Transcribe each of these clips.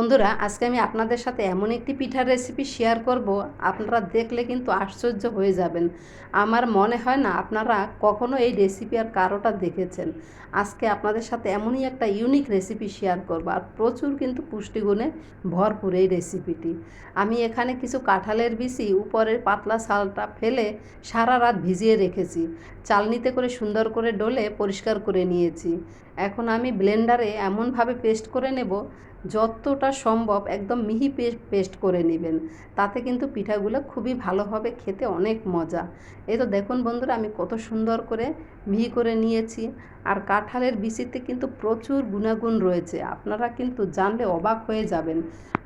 বন্ধুরা, আজকে আমি আপনাদের সাথে এমন একটি পিঠার রেসিপি শেয়ার করব, আপনারা দেখলে কিন্তু আশ্চর্য হয়ে যাবেন। আমার মনে হয় না আপনারা কখনো এই রেসিপি আর কারোটা দেখেছেন। আজকে আপনাদের সাথে এমনই একটা ইউনিক রেসিপি শেয়ার করব, আর প্রচুর কিন্তু পুষ্টিগুণে ভরপুর এই রেসিপিটি। আমি এখানে কিছু কাঁঠালের বিচি উপরের পাতলা ছালটা ফেলে সারা রাত ভিজিয়ে রেখেছি। চালনিতে করে সুন্দর করে ডলে পরিষ্কার করে নিয়েছি। এখন আমি ব্লেন্ডারে এমনভাবে পেস্ট করে নেব, যতটা সম্ভব একদম মিহি পেস্ট করে নেবেন। তাতে কিন্তু পিঠাগুলো খুবই ভালো হবে, খেতে অনেক মজা। এই তো দেখুন বন্ধুরা, আমি কত সুন্দর করে মিহি করে নিয়েছি। আর কাঁঠালের বিচিতে কিন্তু প্রচুর গুণাগুণ রয়েছে, আপনারা কিন্তু জানলে অবাক হয়ে যাবেন।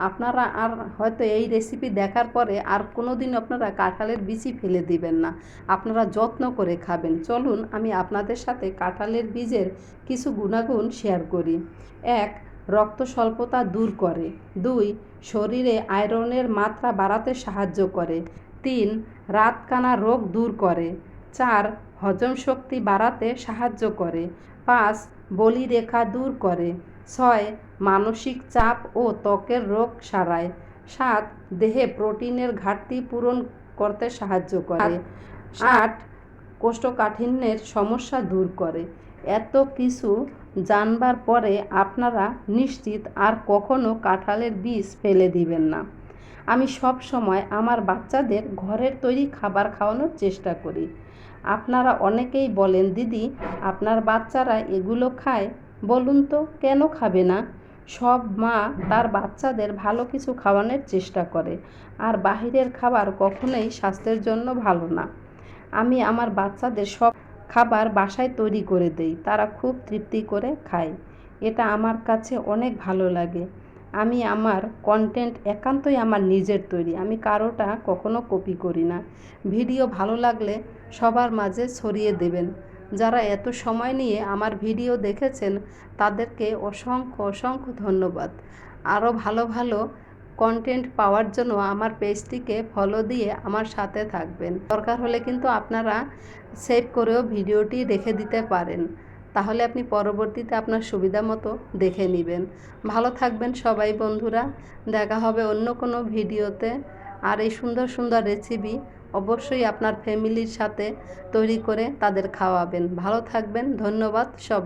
আপনারা আর হয়তো এই রেসিপি দেখার পরে আর কোনো দিন আপনারা কাঁঠালের বিচি ফেলে দিবেন না, আপনারা যত্ন করে খাবেন। চলুন আমি আপনাদের সাথে কাঁঠালের বীজের কিছু গুণাগুণ শেয়ার করি। 1. রক্ত স্বল্পতা দূর করে। 2. শরীরে আয়রনের মাত্রা বাড়াতে সাহায্য করে। 3. রাতকানা রোগ দূর করে। 4. হজম শক্তি বাড়াতে সাহায্য করে। 5. বলিরেখা দূর করে। 6. মানসিক চাপ ও ত্বকের রোগ সারায়। 7. দেহে প্রোটিনের ঘাটতি পূরণ করতে সাহায্য করে। 8. কোষ্ঠকাঠিন্যের সমস্যা দূর করে। এত কিছু জানবার পরে আপনারা নিশ্চিত আর কখনো কাঁঠালের বীজ ফেলে দিবেন না। আমি সব সময় আমার বাচ্চাদের ঘরের তৈরি খাবার খাওয়ানোর চেষ্টা করি। আপনারা অনেকেই বলেন, দিদি আপনার বাচ্চারা এগুলো খায়, বলুন তো কেন খাবে না? সব মা তার বাচ্চাদের ভালো কিছু খাওয়ানোর চেষ্টা করে, আর বাহিরের খাবার কখনোই স্বাস্থ্যের জন্য ভালো না। আমি আমার বাচ্চাদের সব খাবার বাসায় তৈরি করে দেই, তারা খুব তৃপ্তি করে খায়। এটা আমার কাছে অনেক ভালো লাগে। আমি আমার কন্টেন্ট একান্তই আমার নিজের তৈরি, আমি কারোটা কখনো কপি করি না। ভিডিও ভালো লাগলে সবার মাঝে ছড়িয়ে দেবেন। যারা এত সময় নিয়ে আমার ভিডিও দেখেছেন তাদেরকে অসংখ্য অসংখ্য ধন্যবাদ। আরও ভালো ভালো কন্টেন্ট পাওয়ার জন্য আমার পেজটিকে ফলো দিয়ে আমার সাথে থাকবেন। দরকার হলে কিন্তু আপনারা সেভ করেও ভিডিওটি রেখে দিতে পারেন, তাহলে আপনি পরবর্তীতে আপনার সুবিধা মতো দেখে নেবেন। ভালো থাকবেন সবাই বন্ধুরা, দেখা হবে অন্য কোনো ভিডিওতে। আর এই সুন্দর সুন্দর রেসিপি অবশ্যই আপনার ফ্যামিলির সাথে তৈরি করে তাদের খাওয়াবেন। ভালো থাকবেন, ধন্যবাদ সবাই।